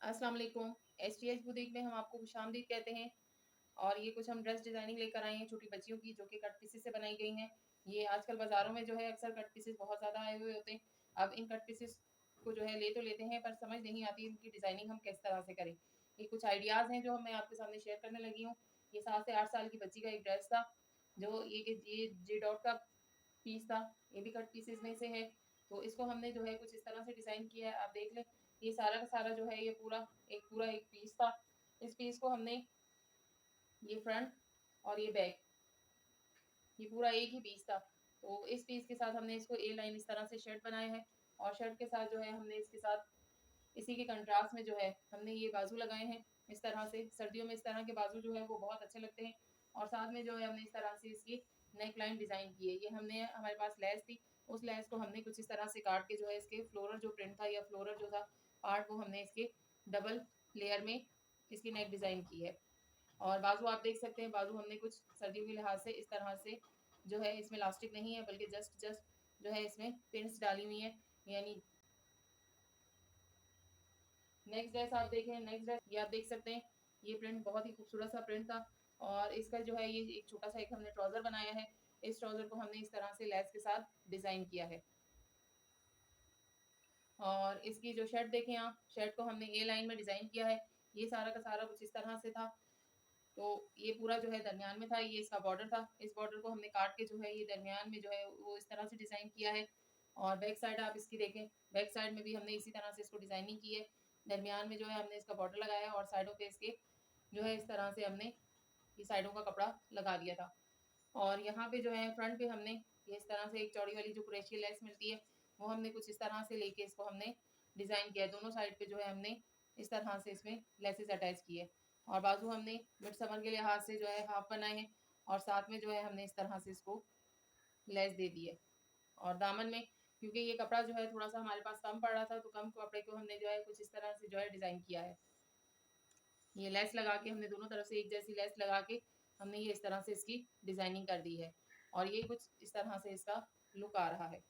अस्सलाम वालेकुम। STH boutique में हम आपको खुशामदीद कहते हैं। और ये कुछ हम ड्रेस डिज़ाइनिंग लेकर आए हैं छोटी बच्चियों की, जो कि कट पीसेस से बनाई गई हैं। ये आजकल बाज़ारों में जो है अक्सर कट पीसेस बहुत ज़्यादा आए हुए होते हैं। अब इन कट पीसेस को जो है ले तो लेते हैं, पर समझ नहीं आती इनकी डिज़ाइनिंग हम किस तरह से करें। ये कुछ आइडियाज़ हैं जो मैं आपके सामने शेयर करने लगी हूँ। ये 7 से 8 साल की बच्ची का एक ड्रेस था, जो ये जे डॉट का पीस था। ये भी कट पीसेस में से है। तो इसको हमने जो है कुछ इस तरह से डिज़ाइन किया है, आप देख लें। ये सारा का सारा जो है ये पूरा एक पीस था। इस पीस को हमने, ये फ्रंट और ये बैक, ये पूरा एक ही पीस था। तो इस पीस के साथ हमने इसको ए लाइन इस तरह से शर्ट बनाया है। और शर्ट के साथ जो है हमने इसके साथ, इसी के कंट्रास्ट में जो है हमने ये बाजू लगाए हैं इस तरह से। सर्दियों में इस तरह के बाजू जो है वो बहुत अच्छे लगते हैं। और साथ में जो है हमने इस तरह से इसकी नेक लाइन डिज़ाइन की है। ये हमने, हमारे पास लेस थी, उस लेस को हमने कुछ इस तरह से काट के जो है इसके फ्लोरल जो प्रिंट था या फ्लोरल जो था पार्ट, वो हमने इसके डबल लेयर में इसकी नेक डिज़ाइन की है। और बाजू आप देख सकते हैं, बाजू हमने कुछ सर्दियों के लिहाज से इस तरह से जो है, इसमें इलास्टिक नहीं है बल्कि जस्ट जो है इसमें पिन्स डाली हुई है। यानी नेक्स्ट ड्रेस आप देखें, नेक्स्ट ड्रेस ये आप देख सकते हैं, ये प्रिंट बहुत ही खूबसूरत सा प्रिंट था। और इसका जो है ये एक छोटा सा एक हमने ट्राउज़र बनाया है। इस ट्राउज़र को हमने इस तरह से लेस के साथ डिज़ाइन किया है। और इसकी जो शर्ट देखें आप, शर्ट को हमने ए लाइन में डिज़ाइन किया है। ये सारा का सारा कुछ इस तरह से था। तो ये पूरा जो है दरमियान में था, ये इसका बॉर्डर था। इस बॉर्डर को हमने काट के जो है ये दरमियान में जो है वो इस तरह से डिज़ाइन किया है। और बैक साइड आप इसकी देखें, बैक साइड में भी हमने इसी तरह से इसको डिज़ाइनिंग की है। दरमियान में जो है हमने इसका बॉर्डर लगाया है, और साइडों पे इसके जो है इस तरह से हमने ये साइडों का कपड़ा लगा दिया था। और यहाँ पे जो है फ्रंट पे हमने ये इस तरह से एक चौड़ी वाली जो कुरैशी लेस मिलती है, वो हमने कुछ इस तरह से लेके इसको हमने डिज़ाइन किया है। दोनों साइड पे जो है हमने इस तरह से इसमें लेसेस अटैच की है। और बाजू हमने मिड समर के लिहाज से जो है हाफ बनाए हैं, और साथ में जो है हमने इस तरह से इसको लेस दे दी है। और दामन में, क्योंकि ये कपड़ा जो है थोड़ा सा हमारे पास कम पड़ रहा था, तो कम कपड़े को हमने जो है कुछ इस तरह से जो है डिज़ाइन किया है। ये लेस लगा के हमने दोनों तरफ से एक जैसी लेस लगा के हमने ये इस तरह से इसकी डिज़ाइनिंग कर दी है। और ये कुछ इस तरह से इसका लुक आ रहा है।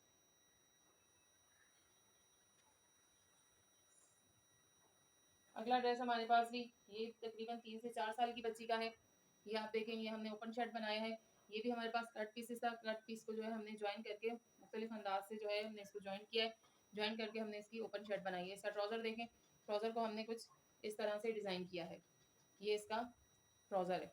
अगला ड्रेस हमारे पास भी, ये तकरीबन 3 से 4 साल की बच्ची का है। ये आप देखें, ये हमने ओपन शर्ट बनाया है। ये भी हमारे पास कट पीसेस था। कट पीस को जो है हमने जॉइन करके मुख्तलिफ अंदाज से जो है हमने इसको जॉइन किया है। जॉइन करके हमने इसकी ओपन शर्ट बनाई है। इसका ट्राउज़र देखें, ट्राउज़र को हमने कुछ इस तरह से डिज़ाइन किया है। ये इसका ट्राउज़र है।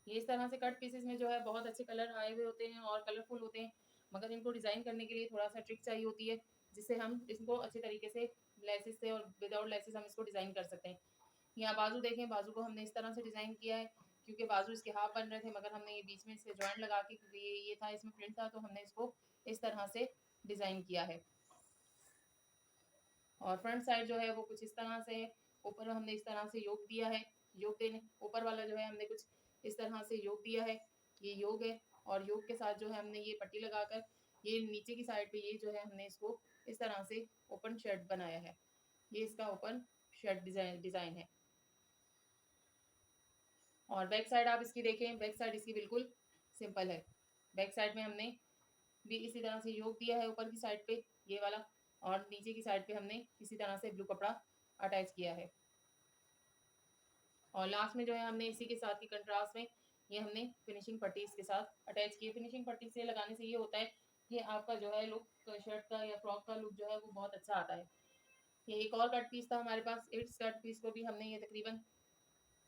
ये इस तरह से कट पीसेस में जो है बहुत अच्छे कलर आए हुए होते हैं और कलरफुल होते हैं, मगर इनको डिज़ाइन करने के लिए थोड़ा-सा ट्रिक चाहिए होती है, जिससे हम इसको अच्छे तरीके से लेसेस से और विदाउट लेसेस हम इसको डिज़ाइन कर सकते हैं। यहाँ बाजू देखें, बाजू को हमने इस तरह से डिज़ाइन किया है, क्योंकि बाजू इसके हाफ बन रहे थे, मगर हमने ये बीच में इसके जॉइंट लगा के, क्योंकि ये था, इसमें प्रिंट था, तो हमने इसको इस तरह से डिज़ाइन किया है। और फ्रंट साइड जो है वो कुछ इस तरह से है। ऊपर हमने इस तरह से योक दिया है। योक देने ऊपर वाला जो है हमने कुछ इस तरह से योक दिया है। ये योक है, और योक के साथ जो है हमने ये पट्टी लगाकर ये नीचे की साइड पे ये जो है हमने इसको इस तरह से ओपन शर्ट बनाया है। ये इसका ओपन शर्ट डिज़ाइन है। और बैक साइड आप इसकी देखें, बैक साइड इसकी बिल्कुल सिंपल है। बैक साइड में हमने भी इसी तरह से योक दिया है ऊपर की साइड पे, ये वाला। और नीचे की साइड पे हमने इसी तरह से ब्लू कपड़ा अटैच किया है। और लास्ट में जो है हमने इसी के साथ की कंट्रास्ट में ये हमने फिनिशिंग पट्टी इसके साथ अटैच की है। फिनिशिंग पट्टी से लगाने से ये होता है कि आपका जो है लुक, शर्ट का या फ्रॉक का लुक जो है वो बहुत अच्छा आता है। ये एक और कट पीस था हमारे पास। इस कट पीस को भी हमने, ये तकरीबन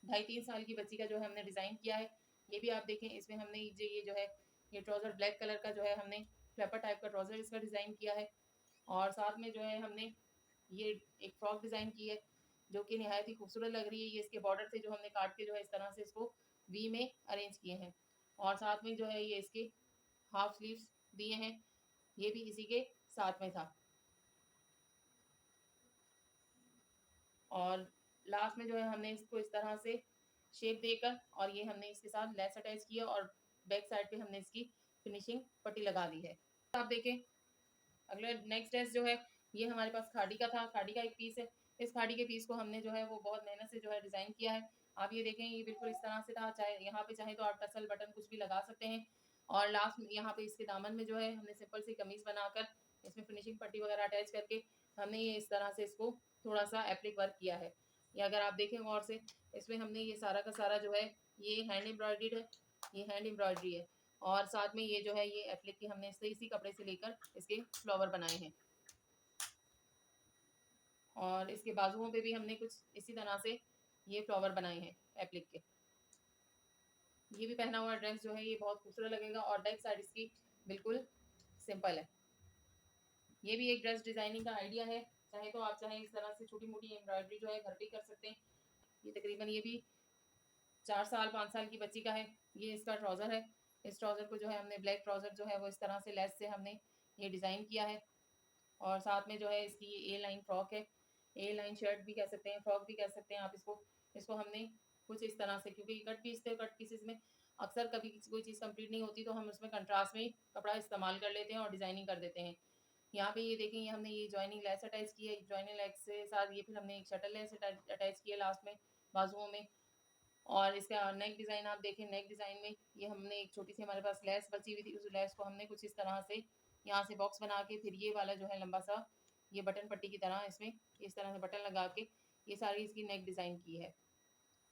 2.5-3 साल की बच्ची का जो है हमने डिज़ाइन किया है। ये भी आप देखें, इसमें हमने ये जो है ये ट्राउज़र ब्लैक कलर का जो है हमने फ्लैपर टाइप का ट्राउज़र इसका डिज़ाइन किया है। और साथ में जो है हमने ये एक फ्रॉक डिज़ाइन की है, जो कि निहायत ही खूबसूरत लग रही है। ये इसके बॉर्डर से जो हमने काट के जो है इस तरह से इसको वी में अरेंज किए हैं। और साथ में जो है ये इसके हाफ स्लीव्स दिए हैं, ये भी इसी के साथ में था। और लास्ट में जो है हमने इसको इस तरह से शेप देकर, और ये हमने इसके साथ लेस अटैच किया, और बैक साइड पे हमने इसकी फिनिशिंग पट्टी लगा दी है। आप देखें, अगला नेक्स्ट ड्रेस जो है ये हमारे पास खाड़ी का था। खाड़ी का एक पीस है। इस खाड़ी के पीस को हमने जो है वो बहुत मेहनत से जो है डिज़ाइन किया है। आप ये देखें, ये बिल्कुल इस तरह से था। चाहे यहाँ पे चाहें तो आप टसल बटन कुछ भी लगा सकते हैं। और लास्ट में यहाँ पे इसके दामन में जो है हमने सिंपल सी कमीज़ बनाकर इसमें फिनिशिंग पट्टी वगैरह अटैच करके हमने ये इस तरह से इसको थोड़ा सा एप्लिक वर्क किया है। ये अगर आप देखें गौर से, इसमें हमने ये सारा का सारा जो है ये हैंड एम्ब्रॉयडर्ड है, ये हैंड एम्ब्रॉयडरी है। और साथ में ये जो है ये एप्लिक की हमने इसी कपड़े से लेकर इसके फ्लावर बनाए हैं। और इसके बाजुओं पे भी हमने कुछ इसी तरह से ये फ्लावर बनाए हैं एप्लिक के। ये भी पहना हुआ ड्रेस जो है ये बहुत खूबसूरत लगेगा। और बैक साइड इसकी बिल्कुल सिंपल है। ये भी एक ड्रेस डिजाइनिंग का आइडिया है। चाहे तो आप चाहे इस तरह से छोटी मोटी एम्ब्रॉयडरी जो है घर पे कर सकते हैं। ये तकरीबन ये भी 4 साल 5 साल की बच्ची का है। ये इसका ट्राउज़र है। इस ट्राउज़र को जो है हमने ब्लैक ट्राउज़र जो है वो इस तरह से लेस से हमने ये डिज़ाइन किया है। और साथ में जो है इसकी ये ए लाइन फ्रॉक है। ए लाइन शर्ट भी कह सकते हैं, फ्रॉक भी कह सकते हैं आप इसको हमने कुछ इस तरह से, क्योंकि कट पीस थे, कट पीसेस में अक्सर कभी कोई चीज़ कंप्लीट नहीं होती तो हम उसमें कंट्रास्ट में कपड़ा इस्तेमाल कर लेते हैं और डिज़ाइनिंग कर देते हैं। यहाँ पे ये देखें, ये हमने ये जॉइनिंग लेस अटैच की है। जॉइनिंग लेस से साथ ये फिर हमने एक शटल लेस अटैच की है लास्ट में बाजुओं में। और इसका नेक डिज़ाइन आप देखें, नेक डिज़ाइन में ये हमने एक छोटी सी हमारे पास लेस बची हुई थी, उस लेस को हमने कुछ इस तरह से यहाँ से बॉक्स बना के फिर ये वाला जो है लंबा सा ये बटन पट्टी की तरह इसमें इस तरह से बटन लगा के ये सारी इसकी नेक डिज़ाइन की है।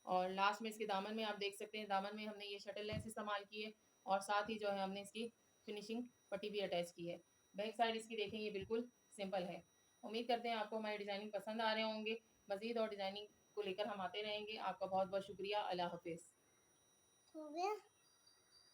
और लास्ट में इसके दामन में आप देख सकते हैं, दामन में हमने ये शटल लेस इस्तेमाल की है और साथ ही जो है हमने इसकी फिनिशिंग पट्टी भी अटैच की है। बैक साइड इसकी देखें, ये बिल्कुल सिंपल है। उम्मीद करते हैं आपको हमारी डिज़ाइनिंग पसंद आ रहे होंगे। मज़ीद और डिज़ाइनिंग को लेकर हम आते रहेंगे। आपका बहुत बहुत शुक्रिया। अल्लाह हाफिज़।